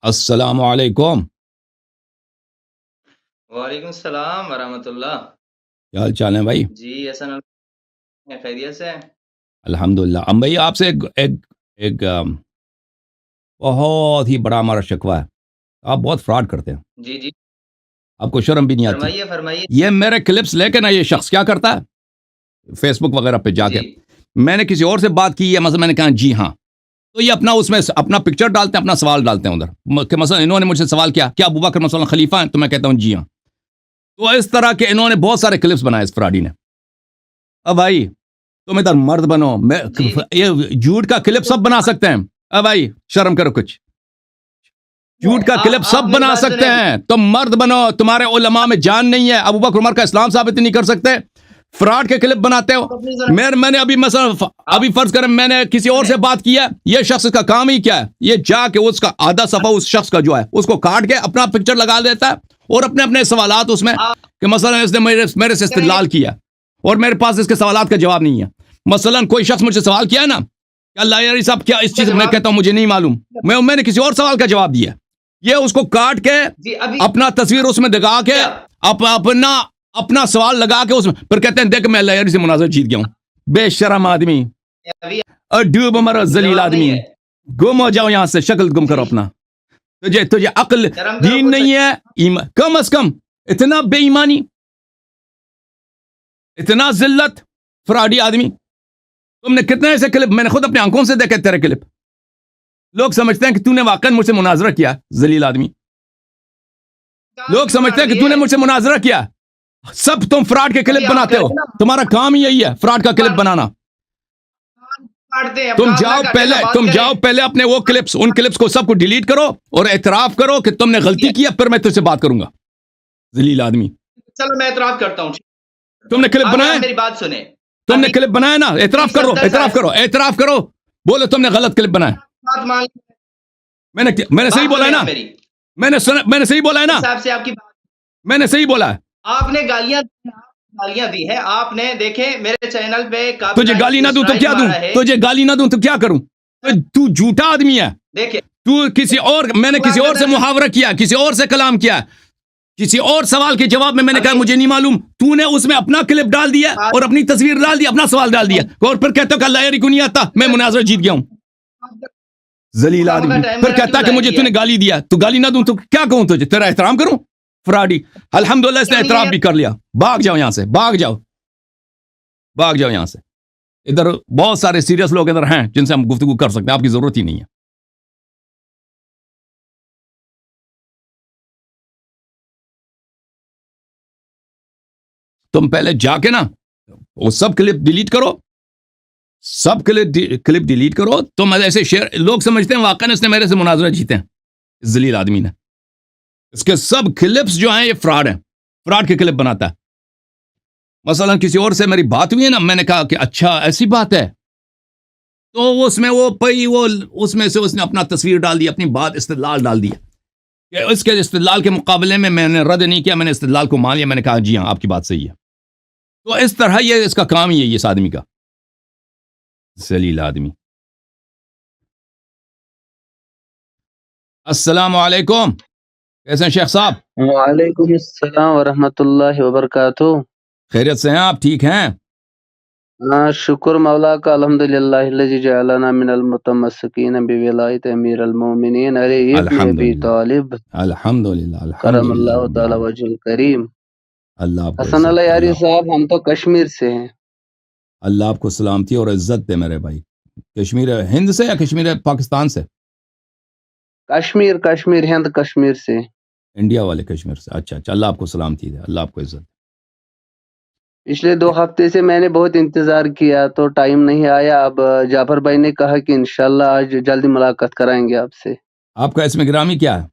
السلام علیکم. وعلیکم السلام ورحمۃ اللہ. کیا حال چال ہے بھائی؟ جی حسن خیریت سے. الحمدللہ. ہم بھائی آپ سے ایک بہت ہی بڑا ہمارا شکوہ ہے. آپ بہت فراڈ کرتے ہیں. جی جی آپ کو شرم بھی نہیں آتی. فرمائیے فرمائیے. یہ میرے کلپس لے کے نا یہ شخص کیا کرتا ہے فیس بک وغیرہ پہ جا کے جی میں نے کسی اور سے بات کی ہے، مثلا میں نے کہا جی ہاں، تو یہ اپنا اس میں اپنا پکچر ڈالتے ہیں، اپنا سوال ڈالتے ہیں ادھر کہ مثلا انہوں نے مجھ سے سوال کیا کہ ابو بکر مثلا خلیفہ ہیں، تو میں کہتا ہوں جی ہاں. تو اس طرح کے انہوں نے بہت سارے کلپس بنائے اس فراڈی نے. اب بھائی تم ادھر مرد بنو، جی یہ جھوٹ کا کلپ سب بنا سکتے ہیں. اب بھائی شرم کرو کچھ. جھوٹ کا کلپ آپ سب میری بنا بات سکتے سنیں. ہیں. تم مرد بنو، تمہارے علماء میں جان نہیں ہے، ابو بکر عمر کا اسلام ثابت نہیں کر سکتے، فراڈ کے کلپ بناتے ہو. آپ اپنی ذرا میں نے ابھی مثلا آپ ابھی فرض کریں میں نے کسی اور سے بات کیا، یہ شخص کا کام ہی کیا ہے، یہ جا کے اس کا آدھا صفحہ اس شخص کا جو ہے اس کو کاٹ کے اپنا پکچر لگا دیتا ہے اور اپنے اپنے سوالات اس میں آپ کہ مثلا اس نے میرے سے استدلال کیا اور میرے پاس اس کے سوالات کا جواب نہیں ہے. مثلا کوئی شخص مجھ سے سوال کیا ہے نا کہ اللہ یاری صاحب کیا اس چیز میں کہتا ہوں مجھے نہیں معلوم، میں نے کسی اور سوال کا جواب دیا، یہ اس کو کاٹ کے جی ابھی اپنا تصویر اس میں دکھا کے اپنا سوال لگا کے اس میں پھر کہتے ہیں دیکھ میں اللہ یاری سے مناظر جیت گیا ہوں. بے شرم آدمی، ابھی ڈوب مرا ذلیل جواب آدمی، نہیں ہے. گم ہو جاؤ یہاں سے، شکل گم کرو جی اپنا. تجھے عقل شرم کرو دین کچھ. نہیں ہے، کم از کم اتنا بے ایمانی، اتنا ذلت، فراڈی آدمی. تم نے کتنے ایسے کلپ میں نے خود اپنے آنکھوں سے دیکھے تیرے کلپ. لوگ سمجھتے ہیں کہ تو نے واقعا مجھ سے مناظرہ کیا، ذلیل آدمی. لوگ سمجھتے ہیں کہ تو نے مجھ سے مناظرہ کیا. سب تم فراڈ کے کلپ بناتے ہو، تمہارا کام ہی یہی ہے فراڈ کا کلپ بنانا. تم جاؤ پہلے اپنے وہ کلپس، ان کلپس کو سب کو ڈیلیٹ کرو اور اعتراف کرو کہ تم نے غلطی کیا، پھر میں تجھ سے بات کروں گا. ذلیل آدمی. چلو میں اعتراف کرتا ہوں. تم نے کلپ بنایا، میری بات سنیں. تم نے کلپ بنایا نا، اعتراف کرو، اعتراف کرو، اعتراف کرو. بولو تم نے غلط کلپ بنایا. بات مان میں نے صحیح بولا ہے نا، میری میں نے صحیح بولا ہے نا، صاحب سے آپ کی میں نے صحیح بولا ہے. آپ نے گالیاں دی ہے. آپ نے دیکھے میرے چینل پہ تجھے گالی نہ دوں تو کیا دوں، تجھے گالی نہ دوں تو کیا کروں. تو جھوٹا آدمی ہے. دیکھے تو کسی اور، میں نے کسی اور سے محاورہ کیا، کسی اور سے کلام کیا، کسی اور سوال کے جواب میں نے کہا مجھے نہیں معلوم. تو نے اس میں اپنا کلپ ڈال دیا اور اپنی تصویر ڈال دی، اپنا سوال ڈال دیا اور پھر کہتا کہ اللہ یاری کو نہیں آتا، میں مناظرہ جیت گیا ہوں. ذلیل آدمی. پھر کہتا کہ مجھے تو نے گالی دیا، تو گالی نہ دوں تو کیا کہوں تجھے، تیرا احترام کروں. فراڈی. الحمدللہ اس نے اعتراف بھی کر لیا. بھاگ جاؤ یہاں سے، بھاگ جاؤ، بھاگ جاؤ یہاں سے. ادھر بہت سارے سیریس لوگ ادھر ہیں جن سے ہم گفتگو کر سکتے ہیں، آپ کی ضرورت ہی نہیں ہے. تم پہلے جا کے نا وہ سب کلپ ڈیلیٹ کرو، سب کلپ ڈیلیٹ کرو. تم ایسے شیئر، لوگ سمجھتے ہیں واقعا اس نے میرے سے مناظرہ جیتے ہیں. ذلیل آدمی نے اس کے سب کلپس جو ہیں یہ فراڈ ہیں، فراڈ کے کلپ بناتا ہے. مثلا کسی اور سے میری بات ہوئی ہے نا، میں نے کہا کہ اچھا ایسی بات ہے، تو اس میں وہ اس میں سے اس نے اپنا تصویر ڈال دی، اپنی بات استدلال ڈال دیا کہ اس کے استدلال کے مقابلے میں نے رد نہیں کیا، میں نے استدلال کو مان لیا، میں نے کہا جی ہاں آپ کی بات صحیح ہے. تو اس طرح یہ اس کا کام ہی ہے اس آدمی کا. ذلیل آدمی. السلام علیکم، کیسے ہیں شیخ صاحب؟ وعلیکم السلام ورحمۃ اللہ وبرکاتہ. خیریت سے ہیں آپ؟ ٹھیک ہیں؟ شکر مولا کا، الحمد للہ الذی جعلنا من المتمسکین بولایت امیر المومنین علی ابن ابی طالب الحمدللہ کرم اللہ رب تعالی العالمین. وجہ الکریم. اللہ آپ کو حسن اللہ عزت، یاری صاحب، ہم تو کشمیر سے ہیں. اللہ آپ کو سلامتی اور عزت دے میرے بھائی. کشمیر ہند سے یا کشمیر پاکستان سے؟ کشمیر ہند کشمیر سے. انڈیا والے کشمیر سے. اچھا اچھا، اللہ آپ کو سلامتی دے، اللہ آپ کو عزت. پچھلے 2 ہفتے سے میں نے بہت انتظار کیا تو ٹائم نہیں آیا. اب جعفر بھائی نے کہا کہ انشاءاللہ آج جلدی ملاقات کرائیں گے آپ سے. آپ کا اسم گرامی کیا ہے؟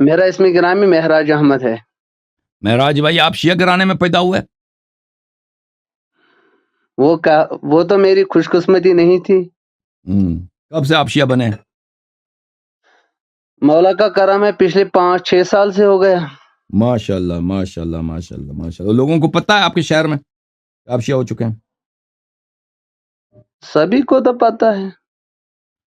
میرا اسم گرامی مہراج احمد ہے. مہراج بھائی آپ شیعہ گھرانے میں پیدا ہوئے؟ وہ تو میری خوش قسمتی نہیں تھی. کب سے آپ شیعہ بنے؟ مولا کا کرم ہے، پچھلے 5-6 سال سے ہو گیا. ماشاء اللہ ماشاء اللہ ماشاء اللہ ماشاء اللہ. لوگوں کو پتہ ہے آپ کے شہر میں آپ شیعہ ہو چکے ہیں؟ سبھی کو تو پتہ ہے.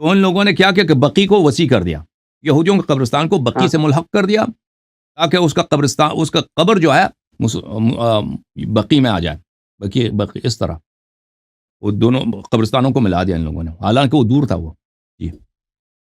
تو ان لوگوں نے کیا کیا کہ بقی کو وسیع کر دیا، یہودیوں کے قبرستان کو بقی ہاں سے ملحق کر دیا تاکہ اس کا قبرستان، اس کا قبر جو ہے بقی میں آ جائے، بقی اس طرح وہ دونوں قبرستانوں کو ملا دیا ان لوگوں نے، حالانکہ وہ دور تھا وہ. جی